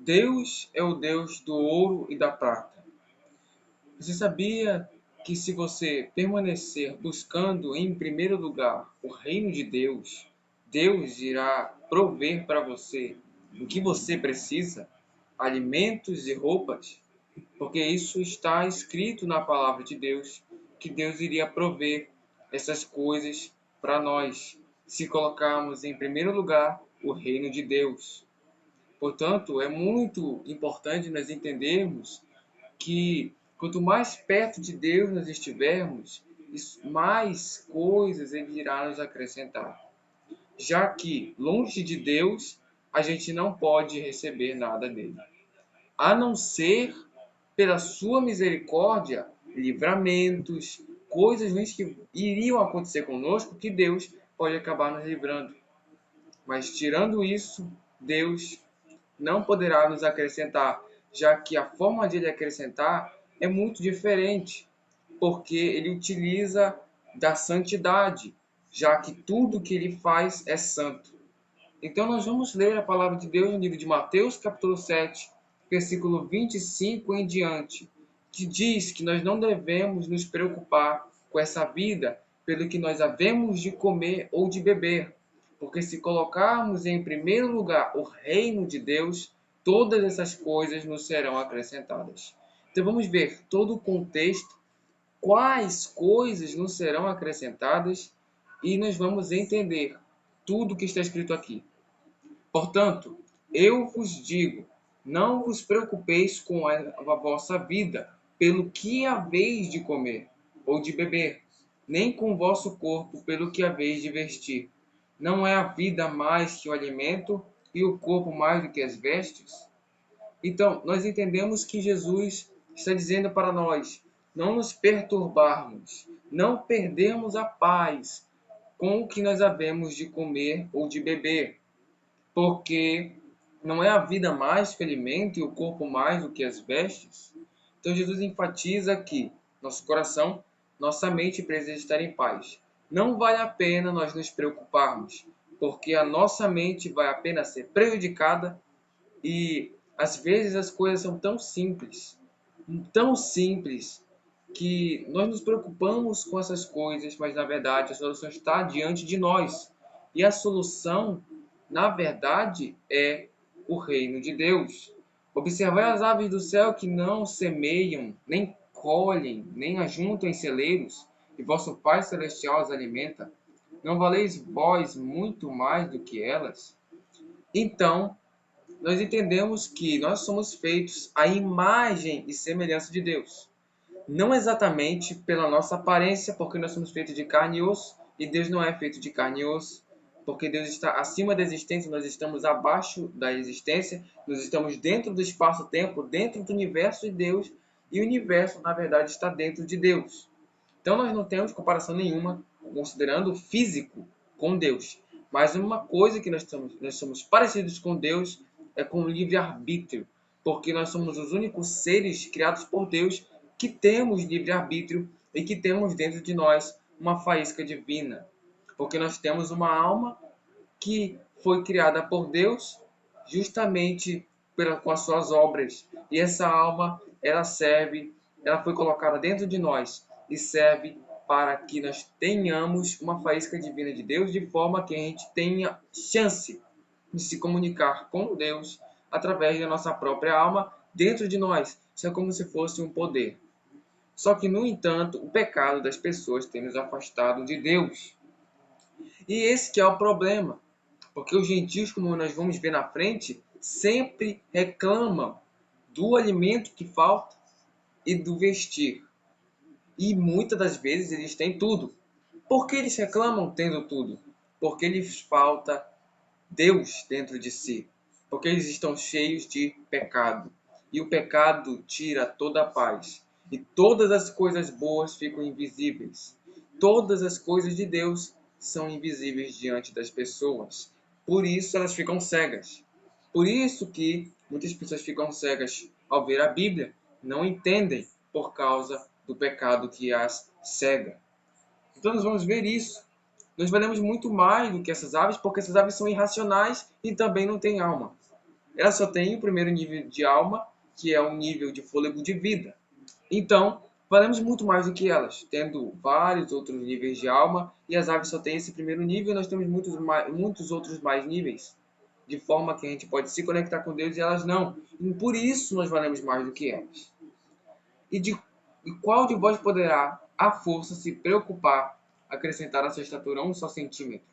Deus é o Deus do ouro e da prata. Você sabia que se você permanecer buscando em primeiro lugar o reino de Deus, Deus irá prover para você o que você precisa, alimentos e roupas? Porque isso está escrito na palavra de Deus, que Deus iria prover essas coisas para nós, se colocarmos em primeiro lugar o reino de Deus. Portanto, é muito importante nós entendermos que quanto mais perto de Deus nós estivermos, mais coisas Ele irá nos acrescentar. Já que longe de Deus, a gente não pode receber nada dele, a não ser pela sua misericórdia, livramentos, coisas ruins que iriam acontecer conosco, que Deus pode acabar nos livrando. Mas tirando isso, Deus não poderá nos acrescentar, já que a forma de ele acrescentar é muito diferente, porque ele utiliza da santidade, já que tudo que ele faz é santo. Então nós vamos ler a palavra de Deus no livro de Mateus, capítulo 7, versículo 25 em diante, que diz que nós não devemos nos preocupar com essa vida pelo que nós havemos de comer ou de beber, porque se colocarmos em primeiro lugar o reino de Deus, todas essas coisas nos serão acrescentadas. Então vamos ver todo o contexto, quais coisas nos serão acrescentadas, e nós vamos entender tudo o que está escrito aqui. Portanto, eu vos digo, não vos preocupeis com a vossa vida, pelo que haveis de comer ou de beber, nem com o vosso corpo, pelo que haveis de vestir. Não é a vida mais que o alimento e o corpo mais do que as vestes? Então, nós entendemos que Jesus está dizendo para nós não nos perturbarmos, não perdermos a paz com o que nós havemos de comer ou de beber, porque não é a vida mais que o alimento e o corpo mais do que as vestes? Então Jesus enfatiza que nosso coração, nossa mente precisa estar em paz. Não vale a pena nós nos preocuparmos, porque a nossa mente vai apenas ser prejudicada e às vezes as coisas são tão simples, que nós nos preocupamos com essas coisas, mas na verdade a solução está diante de nós. E a solução, na verdade, é o reino de Deus. Observai as aves do céu que não semeiam, nem colhem, nem ajuntam em celeiros, e vosso Pai Celestial as alimenta. Não valeis vós muito mais do que elas? Então, nós entendemos que nós somos feitos à imagem e semelhança de Deus. Não exatamente pela nossa aparência, porque nós somos feitos de carne e osso, e Deus não é feito de carne e osso, porque Deus está acima da existência, nós estamos abaixo da existência, nós estamos dentro do espaço-tempo, dentro do universo de Deus, e o universo, na verdade, está dentro de Deus. Então nós não temos comparação nenhuma, considerando o físico, com Deus. Mas uma coisa que nós somos parecidos com Deus é com o livre-arbítrio, porque nós somos os únicos seres criados por Deus que temos livre-arbítrio e que temos dentro de nós uma faísca divina. Porque nós temos uma alma que foi criada por Deus justamente com as suas obras. E essa alma, ela foi colocada dentro de nós e serve para que nós tenhamos uma faísca divina de Deus, de forma que a gente tenha chance de se comunicar com Deus através da nossa própria alma dentro de nós. Isso é como se fosse um poder. Só que, no entanto, o pecado das pessoas tem nos afastado de Deus. E esse que é o problema. Porque os gentios, como nós vamos ver na frente, sempre reclamam do alimento que falta e do vestir. E muitas das vezes eles têm tudo. Por que eles reclamam tendo tudo? Porque lhes falta Deus dentro de si. Porque eles estão cheios de pecado. E o pecado tira toda a paz. E todas as coisas boas ficam invisíveis. Todas as coisas de Deus são invisíveis diante das pessoas. Por isso elas ficam cegas. Por isso que muitas pessoas ficam cegas ao ver a Bíblia, não entendem por causa do pecado que as cega. Então nós vamos ver isso. Nós valemos muito mais do que essas aves, porque essas aves são irracionais e também não têm alma. ela só tem o primeiro nível de alma, que é um nível de fôlego de vida. Então, valemos muito mais do que elas, tendo vários outros níveis de alma, e as aves só têm esse primeiro nível, e nós temos muitos outros mais níveis, de forma que a gente pode se conectar com Deus e elas não. E por isso nós valemos mais do que elas. E qual de vós poderá, à força, se preocupar, acrescentar a sua estatura 1 só centímetro?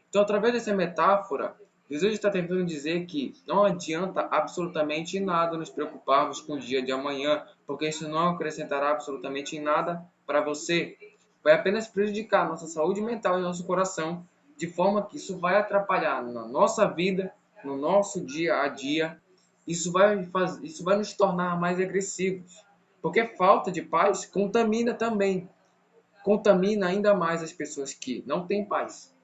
Então, através dessa metáfora, Jesus está tentando dizer que não adianta absolutamente nada nos preocuparmos com o dia de amanhã, porque isso não acrescentará absolutamente nada para você. Vai apenas prejudicar a nossa saúde mental e nosso coração, de forma que isso vai atrapalhar na nossa vida, no nosso dia a dia. Isso vai nos tornar mais agressivos, porque falta de paz contamina também, contamina ainda mais as pessoas que não têm paz.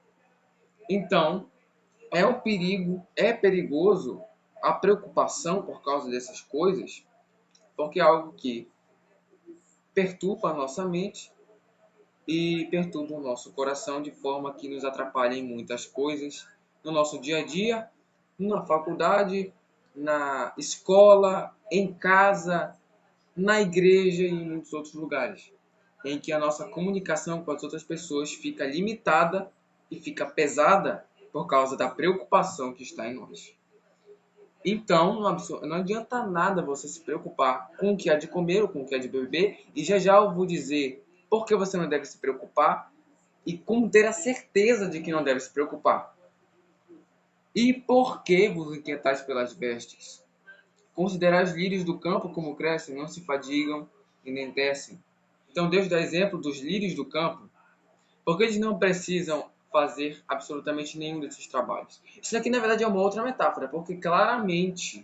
Então, é perigoso a preocupação por causa dessas coisas, porque é algo que perturba a nossa mente e perturba o nosso coração de forma que nos atrapalha em muitas coisas no nosso dia a dia, na faculdade, na escola, em casa, na igreja e em muitos outros lugares, em que a nossa comunicação com as outras pessoas fica limitada e fica pesada por causa da preocupação que está em nós. Então, não adianta nada você se preocupar com o que há de comer ou com o que há de beber, e já já eu vou dizer por que você não deve se preocupar e como ter a certeza de que não deve se preocupar. E por que vos inquietais pelas vestes? Considerai os lírios do campo como crescem, não se fadigam e nem tecem. Então Deus dá exemplo dos lírios do campo, porque eles não precisam fazer absolutamente nenhum desses trabalhos. Isso aqui, na verdade, é uma outra metáfora, porque claramente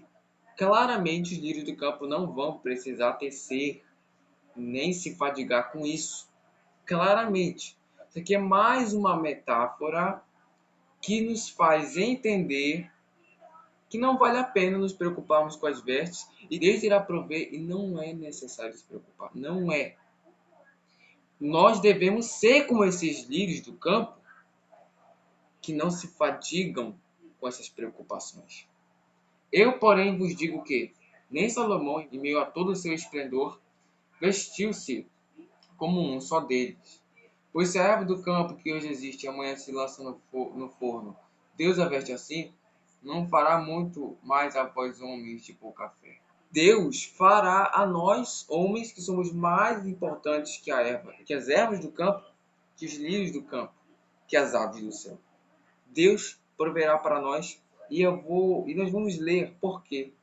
os lírios do campo não vão precisar tecer, nem se fadigar com isso. Claramente. Isso aqui é mais uma metáfora que nos faz entender que não vale a pena nos preocuparmos com as vestes, e Deus irá prover, e não é necessário se preocupar. Não é. Nós devemos ser como esses lírios do campo, que não se fadigam com essas preocupações. Eu, porém, vos digo que nem Salomão, em meio a todo o seu esplendor, vestiu-se como um só deles. Pois se a árvore do campo que hoje existe e amanhã se lança no forno, Deus a veste assim, não fará muito mais a vós, homens de pouca fé. Deus fará a nós, homens, que somos mais importantes que a erva, que as ervas do campo, que os lírios do campo, que as aves do céu. Deus proverá para nós, e nós vamos ler por quê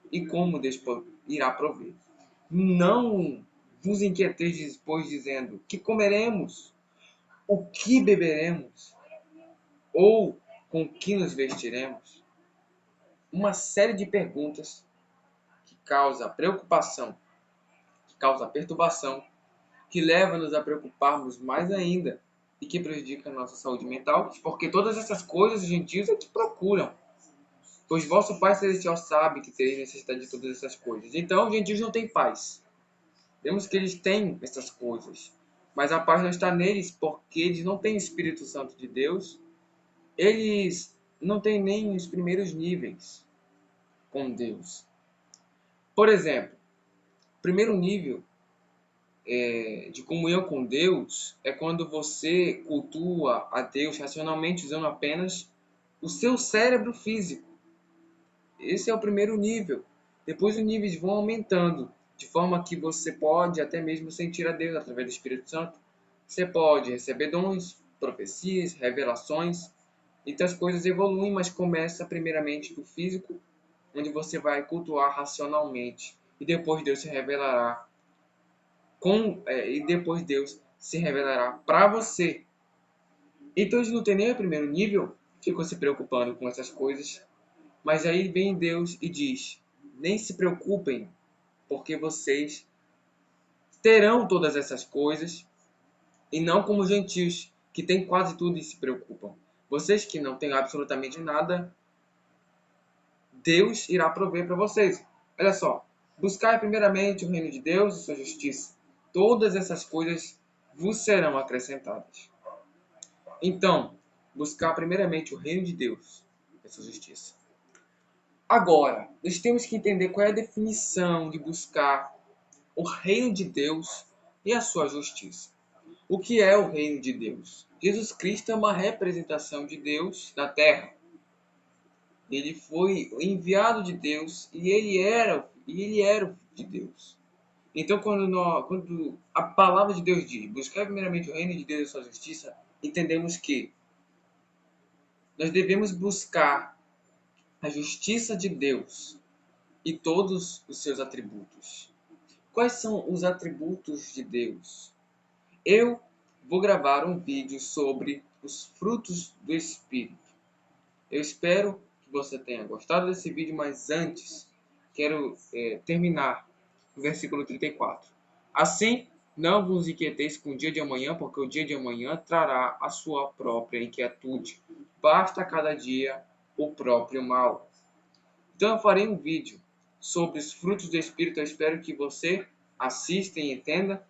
e como Deus irá prover. Não vos inquieteis, pois, dizendo: que comeremos, o que beberemos, ou com que nos vestiremos? Uma série de perguntas que causa preocupação, que causa perturbação, que leva-nos a preocuparmos mais ainda e que prejudica a nossa saúde mental, porque todas essas coisas os gentios é que procuram. Pois vosso Pai Celestial sabe que tereis necessidade de todas essas coisas. Então, os gentios não têm paz. Vemos que eles têm essas coisas, mas a paz não está neles porque eles não têm o Espírito Santo de Deus. Eles não têm nem os primeiros níveis com Deus. Por exemplo, o primeiro nível de comunhão com Deus é quando você cultua a Deus racionalmente usando apenas o seu cérebro físico. Esse é o primeiro nível. Depois os níveis vão aumentando, de forma que você pode até mesmo sentir a Deus através do Espírito Santo. Você pode receber dons, profecias, revelações. Então as coisas evoluem, mas começa primeiramente do físico, onde você vai cultuar racionalmente. E depois Deus se revelará para você. Então eles não tem nem o primeiro nível, ficam se preocupando com essas coisas. Mas aí vem Deus e diz: nem se preocupem, porque vocês terão todas essas coisas, e não como os gentios, que têm quase tudo e se preocupam. Vocês que não têm absolutamente nada, Deus irá prover para vocês. Olha só, buscai primeiramente o reino de Deus e sua justiça. Todas essas coisas vos serão acrescentadas. Então, buscar primeiramente o reino de Deus e sua justiça. Agora, nós temos que entender qual é a definição de buscar o reino de Deus e a sua justiça. O que é o reino de Deus? Jesus Cristo é uma representação de Deus na terra. Ele foi enviado de Deus e ele era o filho de Deus. Então, quando a palavra de Deus diz buscar primeiramente o reino de Deus e a sua justiça, entendemos que nós devemos buscar a justiça de Deus e todos os seus atributos. Quais são os atributos de Deus? Eu vou gravar um vídeo sobre os frutos do Espírito. Eu espero que você tenha gostado desse vídeo, mas antes quero terminar o versículo 34. Assim, não vos inquieteis com o dia de amanhã, porque o dia de amanhã trará a sua própria inquietude. Basta cada dia o próprio mal. Então eu farei um vídeo sobre os frutos do Espírito. Eu espero que você assista e entenda,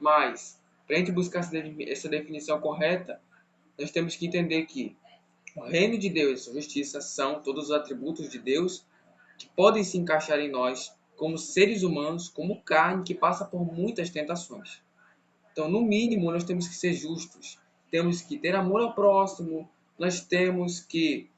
mas para a gente buscar essa definição correta, nós temos que entender que o reino de Deus e sua justiça são todos os atributos de Deus que podem se encaixar em nós como seres humanos, como carne que passa por muitas tentações. Então, no mínimo, nós temos que ser justos, temos que ter amor ao próximo, nós temos que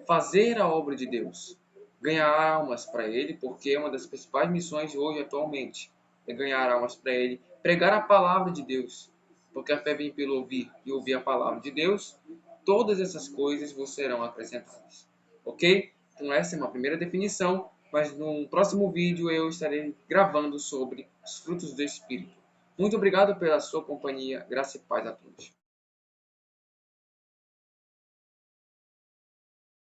fazer a obra de Deus, ganhar almas para Ele, porque é uma das principais missões hoje, atualmente, é ganhar almas para Ele, pregar a palavra de Deus, porque a fé vem pelo ouvir e ouvir a palavra de Deus. Todas essas coisas vos serão acrescentadas. Ok? Então essa é uma primeira definição, mas no próximo vídeo eu estarei gravando sobre os frutos do Espírito. Muito obrigado pela sua companhia. Graça e paz a todos.